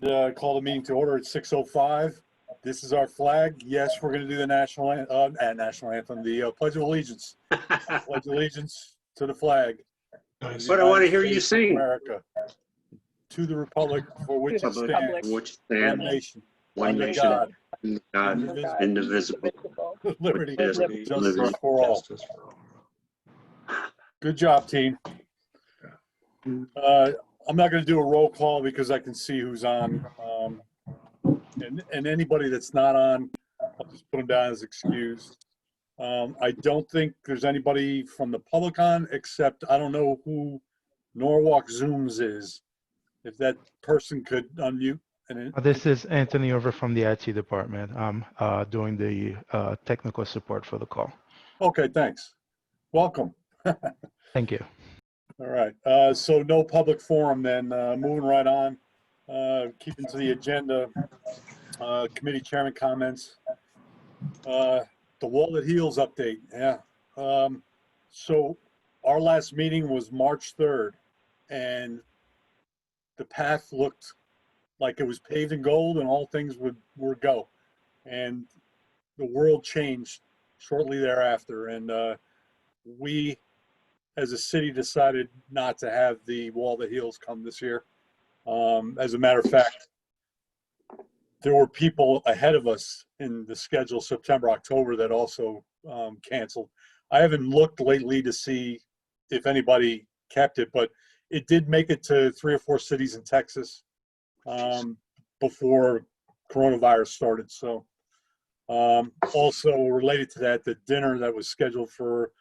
Call the meeting to order at 6:05. This is our flag. Yes, we're going to do the national anthem, the Pledge of Allegiance. Pledge allegiance to the flag. But I want to hear you sing. America, to the republic for which it stands, Which one stands, nation, under God, indivisible, liberty, liberty, justice for all. Good job, team. I'm not going to do a roll call because I can see who's on. And anybody that's not on, I'll just put them down as excused. I don't think there's anybody from the public on, except I don't know who NorwalkZooms is. If that person could unmute. This is Anthony over from the IT department. I'm doing the technical support for the call. Okay, thanks. Welcome. Thank you. All right, so no public forum then. Moving right on, keeping to the agenda, committee chairman comments. The Wall That Heals update, yeah. So our last meeting was March 3rd, and the path looked like it was paved in gold and all things would go. And the world changed shortly thereafter, and we as a city decided not to have the Wall That Heals come this year. As a matter of fact, there were people ahead of us in the schedule September, October that also canceled. I haven't looked lately to see if anybody kept it, but it did make it to 3 or 4 cities in Texas before coronavirus started. So also related to that, the dinner that was scheduled for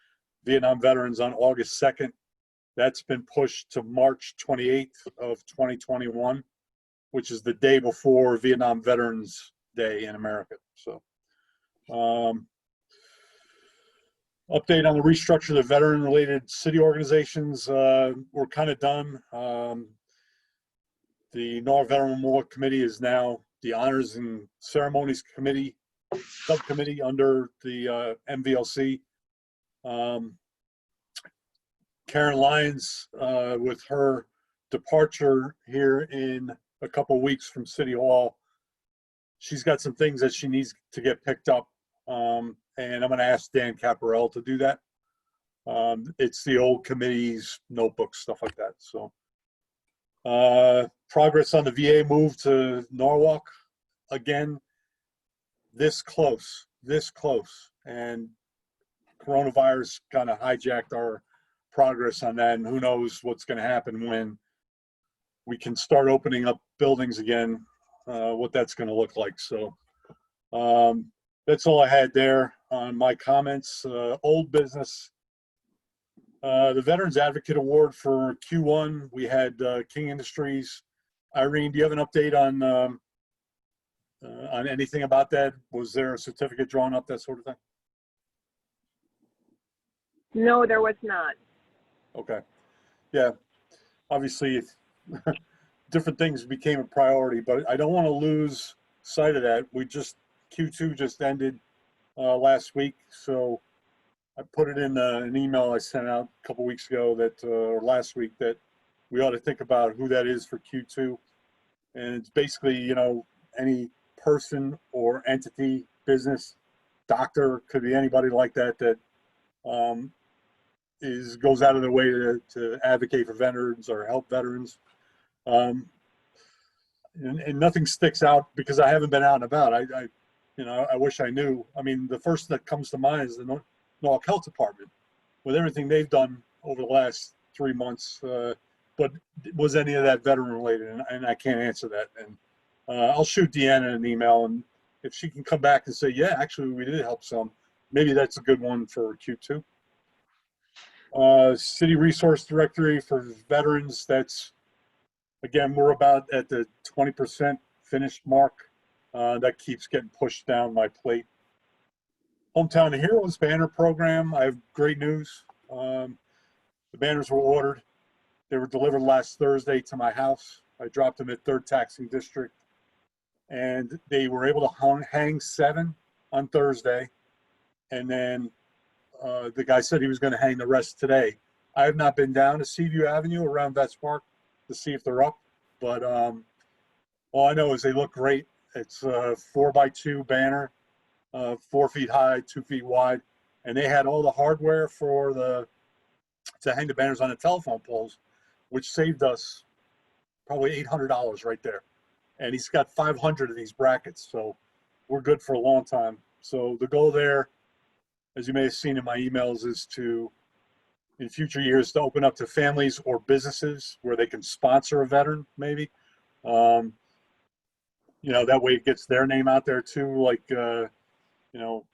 Vietnam veterans on August 2nd, that's been pushed to March 28th of 2021, which is the day before Vietnam Veterans Day in America. So update on the restructure of the veteran-related city organizations. We're kind of done. The Norwal Veteran Memorial Committee is now the Honors and Ceremonies Committee, subcommittee under the MVLC. Karen Lyons, with her departure here in a couple weeks from City Hall, she's got some things that she needs to get picked up. And I'm going to ask Dan Caparel to do that. It's the old committee's notebooks, stuff like that. So progress on the VA move to Norwalk, again, this close. And coronavirus kind of hijacked our progress on that, and who knows what's going to happen when we can start opening up buildings again, what that's going to look like. So that's all I had there on my comments. Old business, the Veterans Advocate Award for Q1, we had King Industries. Irene, do you have an update on anything about that? Was there a certificate drawn up, that sort of thing? No, there was not. Okay. Yeah, obviously different things became a priority, but I don't want to lose sight of that. Q2 just ended last week, so I put it in an email I sent out a couple weeks ago that, or last week, that we ought to think about who that is for Q2. And it's basically, you know, any person or entity, business, doctor, could be anybody like that, that goes out of their way to advocate for veterans or help veterans. And nothing sticks out because I haven't been out and about. I wish I knew. I mean, the first that comes to mind is the Norwalk Health Department, with everything they've done over the last 3 months. But was any of that veteran related? And I can't answer that. And I'll shoot Deanna an email, and if she can come back and say, yeah, actually we did help some, maybe that's a good one for Q2. City Resource Directory for veterans, that's, again, we're about at the 20% finished mark. That keeps getting pushed down my plate. Hometown Heroes banner program, I have great news. The banners were ordered. They were delivered last Thursday to my house. I dropped them at 3rd Taxing District, and they were able to hang 7 on Thursday. And then the guy said he was going to hang the rest today. I have not been down to Seaview Avenue around Vets Park to see if they're up, but All I know is they look great. It's a 4x2 banner, 4 feet high, 2 feet wide, and they had all the hardware for to hang the banners on the telephone poles, which saved us probably $800 right there. And he's got 500 of these brackets, so we're good for a long time. So the goal there, as you may have seen in my emails, is to, in future years, to open up to families or businesses where they can sponsor a veteran, maybe. You know, that way it gets their name out there too. Like, you know,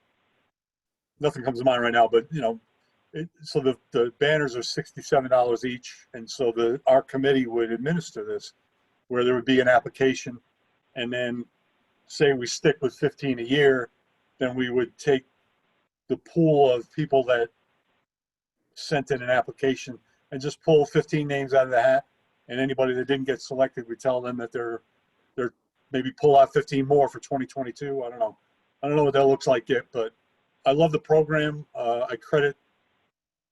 nothing comes to mind right now, but you know, so the banners are $67 each, and so our committee would administer this, where there would be an application, and then say we stick with 15 a year, then we would take the pool of people that sent in an application and just pull 15 names out of the hat, and anybody that didn't get selected, we tell them that they're maybe pull out 15 more for 2022. I don't know what that looks like yet, but I love the program. I credit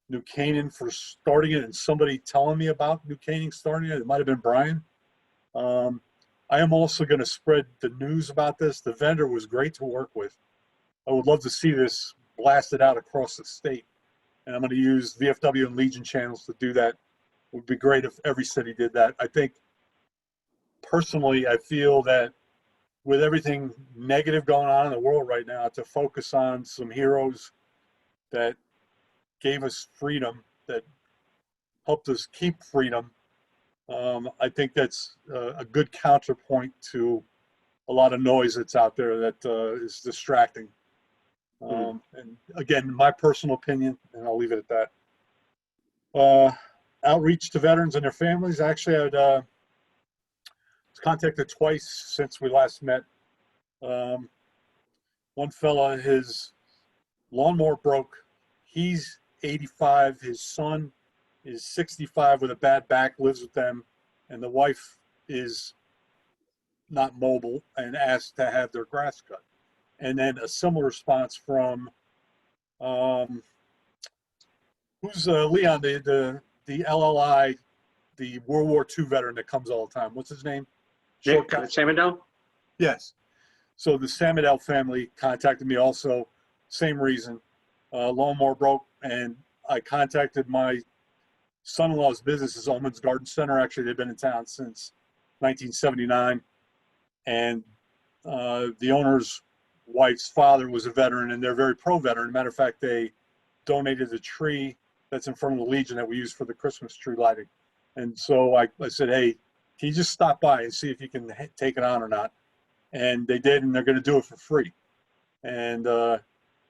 New Canaan for starting it, and somebody telling me about New Canaan starting it. It might have been Bryan. I am also going to spread the news about this. The vendor was great to work with. I would love to see this blasted out across the state, and I'm going to use VFW and Legion channels to do that. It would be great if every city did that. I think, personally, I feel that with everything negative going on in the world right now, to focus on some heroes that gave us freedom, that helped us keep freedom, I think that's a good counterpoint to a lot of noise that's out there that is distracting. And again, my personal opinion, and I'll leave it at that. Outreach to veterans and their families. Actually, I was contacted twice since we last met. One fella, his lawnmower broke. He's 85. His son is 65 with a bad back, lives with them, and the wife is not mobile and asked to have their grass cut. And then a similar response from who's Leon, the LLI, the World War II veteran that comes all the time. What's his name? Nick Samado? Yes. So the Samado family contacted me also, same reason. Lawnmower broke, and I contacted my son-in-law's business is Ullman's Garden Center. Actually, they've been in town since 1979. And the owner's wife's father was a veteran, and they're very pro-veteran. Matter of fact, they donated a tree that's in front of the Legion that we use for the Christmas tree lighting. And so I said, hey, can you just stop by and see if you can take it on or not? And they did, and they're going to do it for free. And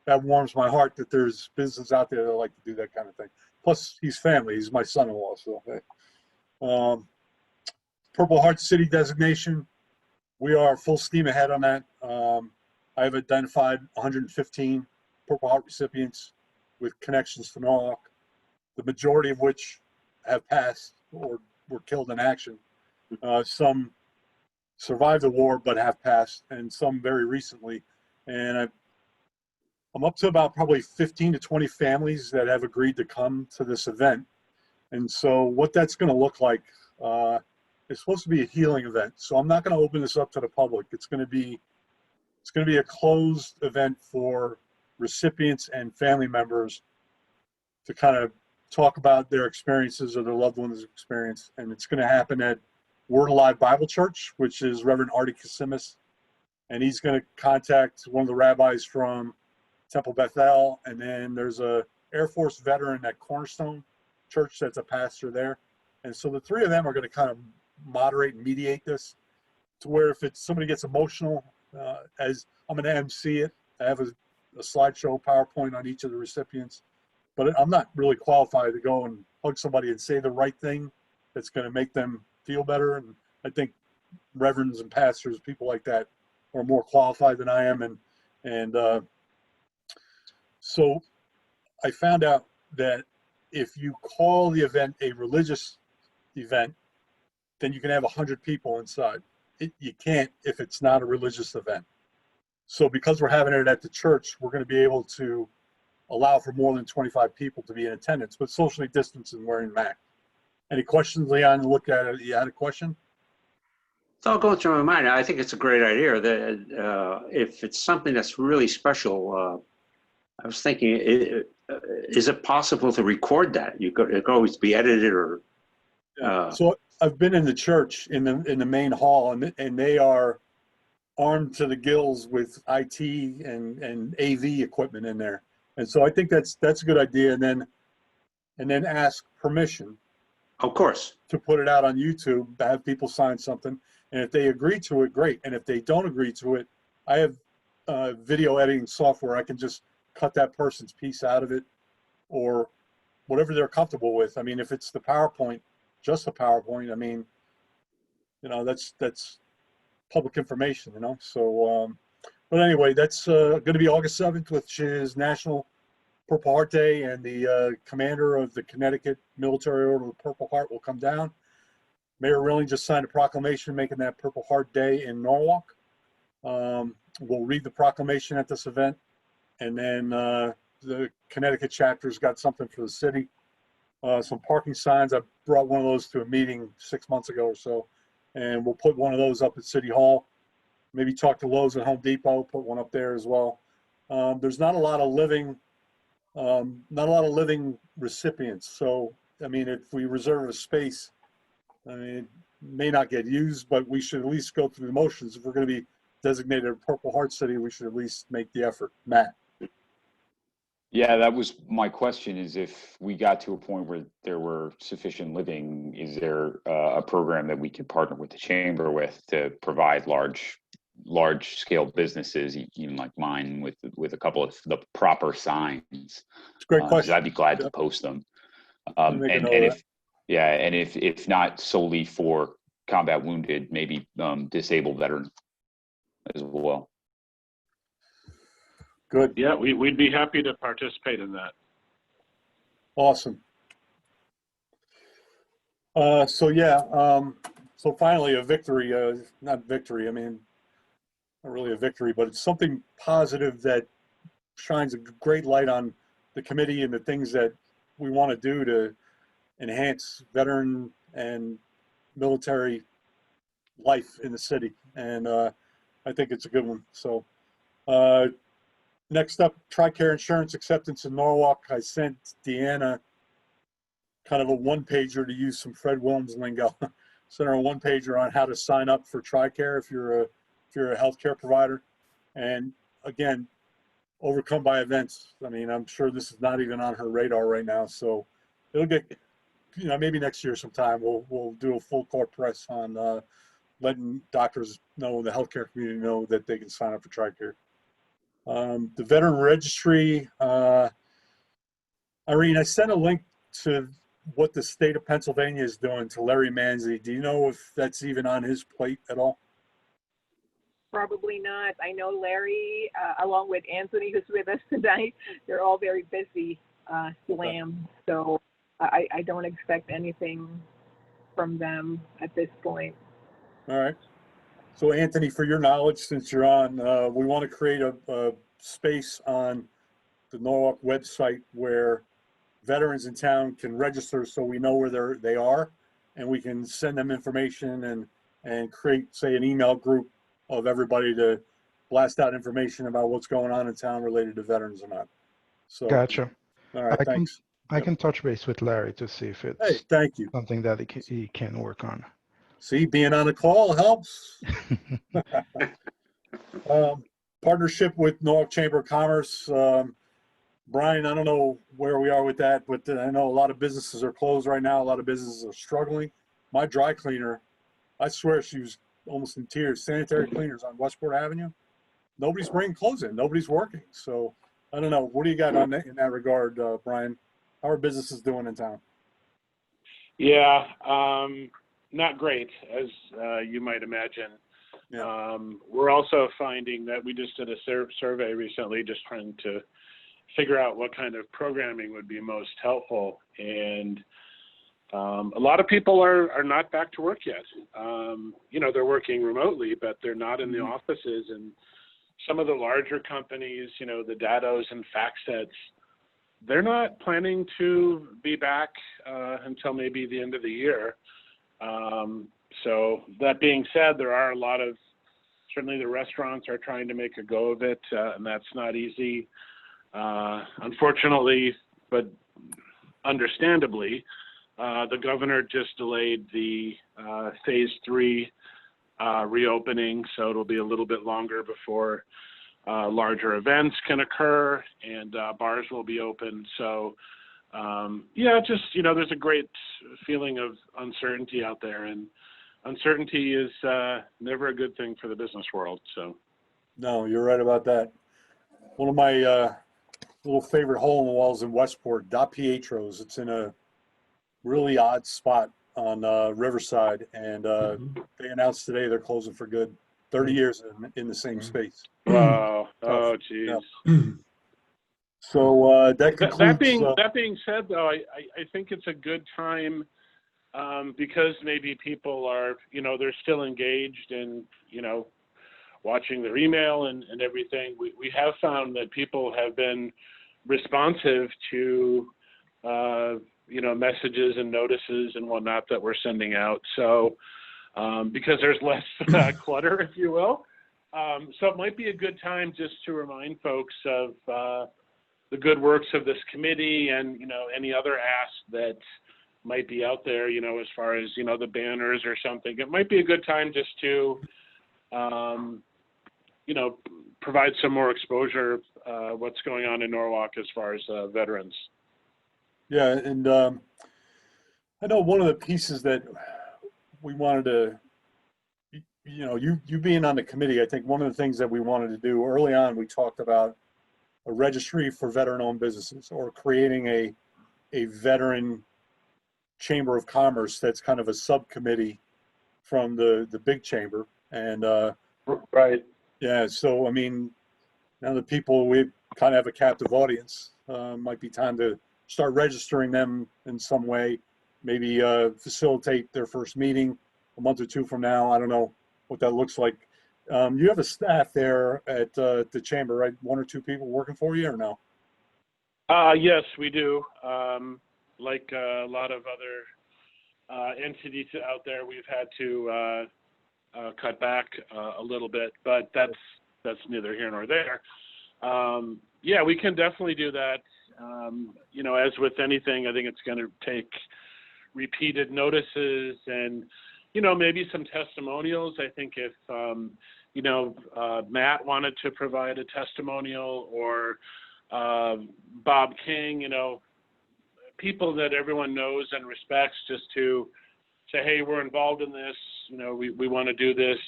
that warms my heart that there's businesses out there that like to do that kind of thing. Plus, he's family. He's my son-in-law. So, Purple Heart City designation, we are full steam ahead on that. I have identified 115 Purple Heart recipients with connections to Norwalk, the majority of which have passed or were killed in action. Some survived the war but have passed, and some very recently. And I'm up to about probably 15 to 20 families that have agreed to come to this event. And so what that's going to look like, it's supposed to be a healing event. So I'm not going to open this up to the public. It's going to be a closed event for recipients and family members to kind of talk about their experiences or their loved ones' experience. And it's going to happen at Word Alive Bible Church, which is Reverend Artie Kasimis. And he's going to contact one of the rabbis from Temple Bethel. And then there's a Air Force veteran at Cornerstone Church that's a pastor there. And so the three of them are going to kind of moderate and mediate this to where if somebody gets emotional, as I'm going to MC it, I have a slideshow PowerPoint on each of the recipients, but I'm not really qualified to go and hug somebody and say the right thing that's going to make them feel better. And I think reverends and pastors, people like that, are more qualified than I am. And so I found out that if you call the event a religious event, then you can have 100 people inside. You can't if it's not a religious event. So because we're having it at the church, we're going to be able to allow for more than 25 people to be in attendance, but socially distanced and wearing masks. Any questions, Leon? Look at it. You had a question? It's all going through my mind. I think it's a great idea that if it's something that's really special, I was thinking, is it possible to record that? It could always be edited or. So I've been in the church in the main hall, and they are armed to the gills with IT and AV equipment in there. And so I think that's a good idea. And then ask permission Of course. to put it out on YouTube, have people sign something. And if they agree to it, great. And if they don't agree to it, I have video editing software. I can just cut that person's piece out of it or whatever they're comfortable with. I mean, if it's the PowerPoint, just the PowerPoint, I mean, that's public information, So, but anyway, that's going to be August 7th, which is National Purple Heart Day, and the commander of the Connecticut Military Order of the Purple Heart will come down. Mayor Rilling just signed a proclamation making that Purple Heart Day in Norwalk. We'll read the proclamation at this event, and then the Connecticut chapter's got something for the city. Some parking signs. I brought one of those to a meeting 6 months ago or so, and we'll put one of those up at City Hall. Maybe talk to Lowe's and Home Depot, put one up there as well. There's not a lot of living recipients. So, I mean, if we reserve a space, I mean, it may not get used, but we should at least go through the motions. If we're going to be designated a Purple Heart City, we should at least make the effort. Matt. Yeah, that was my question, is if we got to a point where there were sufficient living, is there a program that we could partner with the chamber with to provide large scale businesses, even like mine, with a couple of the proper signs? It's a great question. I'd be glad to post them. And if not solely for combat wounded, maybe disabled veterans as well. Good. Yeah, we'd be happy to participate in that. Awesome. So finally a victory, not victory, I mean, not really a victory, but it's something positive that shines a great light on the committee and the things that we want to do to enhance veteran and military life in the city. And I think it's a good one. So next up, TRICARE insurance acceptance in Norwalk. I sent Deanna kind of a one-pager, to use some Fred Williams lingo. Sent her a one-pager on how to sign up for TRICARE if you're a healthcare provider. And again, overcome by events. I mean, I'm sure this is not even on her radar right now. So it'll get, maybe next year sometime we'll do a full court press on letting doctors know, the healthcare community know, that they can sign up for TRICARE. The veteran registry, Irene, I sent a link to what the state of Pennsylvania is doing to Larry Manzi. Do you know if that's even on his plate at all? Probably not. I know Larry, along with Anthony, who's with us tonight, they're all very busy, slammed. So I don't expect anything from them at this point. All right. So Anthony, for your knowledge, since you're on, we want to create a space on the Norwalk website where veterans in town can register, so we know where they are, and we can send them information and create, say, an email group of everybody to blast out information about what's going on in town related to veterans or not. So Gotcha. All right, thanks. I can touch base with Larry to see if it's Hey, thank you. something that he can work on. See, being on the call helps. Partnership with Norwalk Chamber of Commerce. Brian, I don't know where we are with that, but I know a lot of businesses are closed right now. A lot of businesses are struggling. My dry cleaner, I swear she was almost in tears. Sanitary cleaners on Westport Avenue. Nobody's bringing clothes in. Nobody's working. So I don't know. What do you got on that, in that regard, Brian? How are businesses doing in town? Yeah, not great, as you might imagine. Yeah. We're also finding that we just did a survey recently, just trying to figure out what kind of programming would be most helpful. And a lot of people are not back to work yet. They're working remotely, but they're not in the offices. And some of the larger companies, the Datos and FactSets, they're not planning to be back until maybe the end of the year. So that being said, there are a lot of, certainly the restaurants are trying to make a go of it, and that's not easy. Unfortunately, but understandably, the governor just delayed the phase 3 reopening, so it'll be a little bit longer before larger events can occur and bars will be open. So yeah, just, there's a great feeling of uncertainty out there, and uncertainty is never a good thing for the business world. So No, you're right about that. One of my little favorite hole in the walls in Westport, Da Pietro's. It's in a really odd spot on Riverside, and they announced today they're closing for good. 30 years in the same space. wow, Tough. oh geez. Yeah. So that concludes. That being said, though, I think it's a good time because maybe people are, they're still engaged in, watching their email and everything. We have found that people have been responsive to, messages and notices and whatnot that we're sending out. So because there's less clutter, if you will. So it might be a good time just to remind folks of the good works of this committee and, any other asks that might be out there, as far as, the banners or something. It might be a good time just to, provide some more exposure, what's going on in Norwalk as far as veterans. Yeah, and I know one of the pieces that we wanted to, you being on the committee, I think one of the things that we wanted to do early on, we talked about a registry for veteran-owned businesses, or creating a veteran chamber of commerce that's kind of a subcommittee from the big chamber. And right. Yeah, so I mean, now that we kind of have a captive audience, might be time to start registering them in some way. Maybe facilitate their first meeting a month or two from now. I don't know what that looks like. You have a staff there at the chamber, right? 1 or 2 people working for you, or no? Yes, we do. Like a lot of other entities out there, we've had to cut back a little bit, but that's neither here nor there. Yeah, we can definitely do that. As with anything, I think it's going to take repeated notices and, maybe some testimonials. I think if, Matt wanted to provide a testimonial, or Bob King, people that everyone knows and respects, just to say, hey, we're involved in this, we want to do this,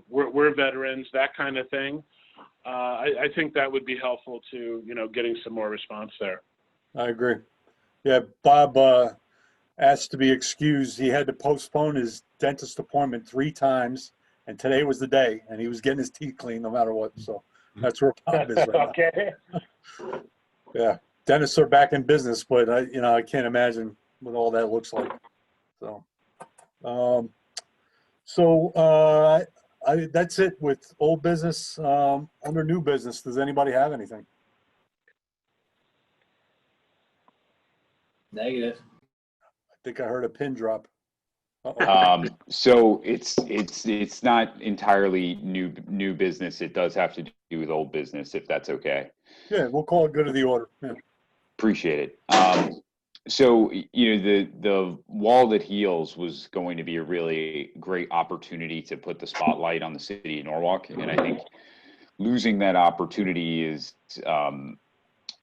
we're veterans, that kind of thing. I think that would be helpful to, getting some more response there. I agree. Yeah, Bob asked to be excused. He had to postpone his dentist appointment 3 times, and today was the day, and he was getting his teeth cleaned no matter what. So that's where Bob is right okay. now. Yeah, dentists are back in business, but I can't imagine what all that looks like. So, that's it with old business. Under new business, does anybody have anything? Negative. I think I heard a pin drop. So it's not entirely new business. It does have to do with old business, if that's okay. Yeah, we'll call it good of the order. Yeah. Appreciate it. So, the wall that heals was going to be a really great opportunity to put the spotlight on the city of Norwalk. And I think losing that opportunity is,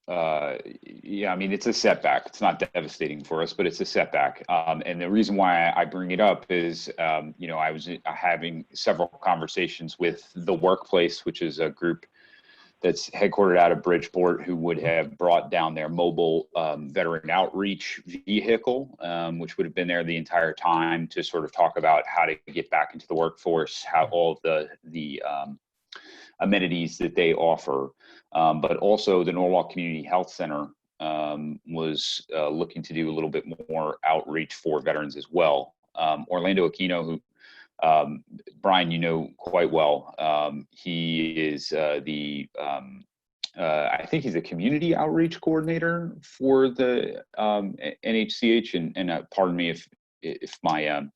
it's a setback. It's not devastating for us, but it's a setback. And the reason why I bring it up is, I was having several conversations with The Workplace, which is a group that's headquartered out of Bridgeport, who would have brought down their mobile veteran outreach vehicle, which would have been there the entire time to sort of talk about how to get back into the workforce, how all of the amenities that they offer. But also the Norwalk Community Health Center was looking to do a little bit more outreach for veterans as well. Orlando Aquino, who Bryan, quite well. He is I think he's a community outreach coordinator for the NHCH, and pardon me if my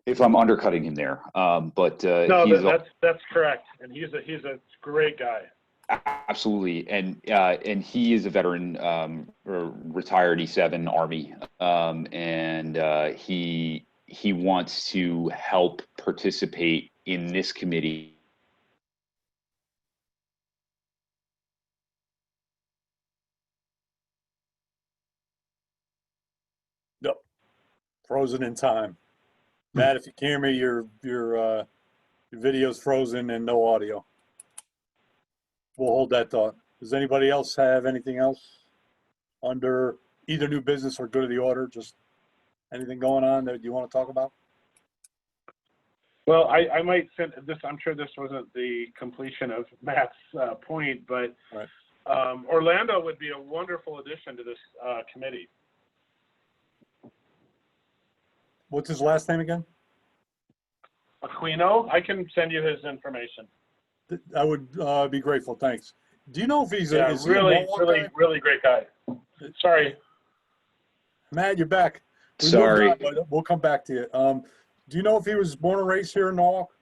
if I'm undercutting him there. But No, he's that's correct, and he's a great guy. absolutely, and he is a veteran, retired E7 Army, and he wants to help participate in this committee. Yep. Frozen in time. Matt, if you can hear me, your video's frozen and no audio. We'll hold that thought. Does anybody else have anything else under either new business or good of the order? Just anything going on that you want to talk about? Well, I might send this. I'm sure this wasn't the completion of Matt's point, but Right. Orlando would be a wonderful addition to this committee. What's his last name again? Aquino, I can send you his information. I would be grateful. Thanks. Do you know if he's Yeah, is he a really, Norwalk really, guy? really great guy. Sorry. Matt, you're back. We moved Sorry. on, but we'll come back to you. Do you know if he was born and raised here in Norwalk?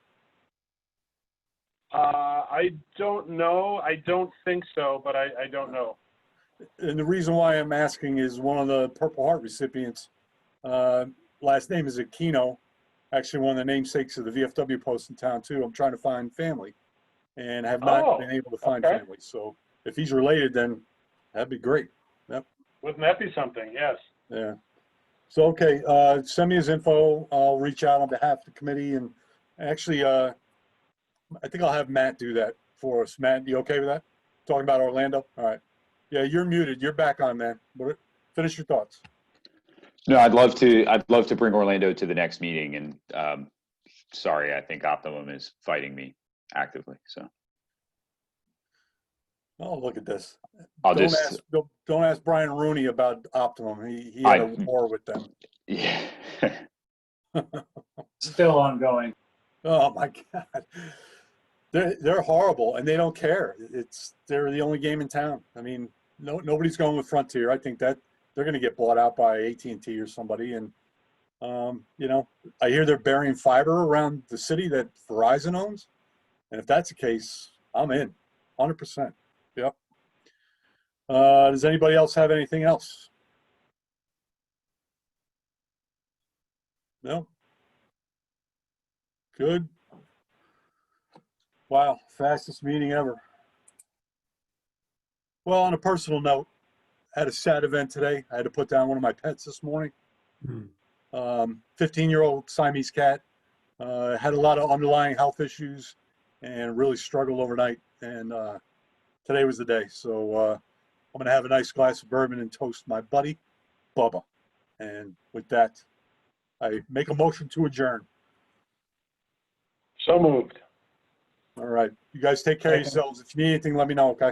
I don't know. I don't think so, but I don't know. And the reason why I'm asking is one of the Purple Heart recipients, last name is Aquino, actually one of the namesakes of the VFW post in town too. I'm trying to find family and have not been able to find okay. family. So if he's related, then that'd be great. Yep. Wouldn't that be something? Yes. Yeah. So, okay, send me his info. I'll reach out on behalf of the committee, and actually, I think I'll have Matt do that for us. Matt, you okay with that? Talking about Orlando? All right. Yeah, you're muted. You're back on, man. Finish your thoughts. No, I'd love to bring Orlando to the next meeting, and sorry, I think Optimum is fighting me actively. So Oh, look at this. I'll Don't ask Bryan Rooney about Optimum. He had a war with them. Yeah. Still ongoing. Oh my God. They're horrible and they don't care. They're the only game in town. I mean, nobody's going with Frontier. I think that they're going to get bought out by AT&T or somebody. And, you know, I hear they're burying fiber around the city that Verizon owns. And if that's the case, I'm in 100%. Yep. Does anybody else have anything else? No? Good. Wow, fastest meeting ever. Well, on a personal note, I had a sad event today. I had to put down one of my pets this morning. 15-year-old Siamese cat. Had a lot of underlying health issues and really struggled overnight. And today was the day. So I'm going to have a nice glass of bourbon and toast my buddy, Bubba. And with that, I make a motion to adjourn. So moved. All right. You guys take care of yourselves. If you need anything, let me know, okay?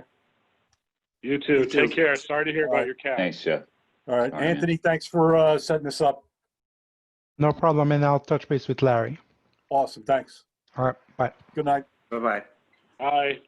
You too. Take care. Sorry to hear All about right. your cat. Thanks, Jeff. All right. All right, man. Anthony, thanks for setting this up. No problem, and I'll touch base with Larry. Awesome. Thanks. All right, bye. Good night. Bye-bye. Bye.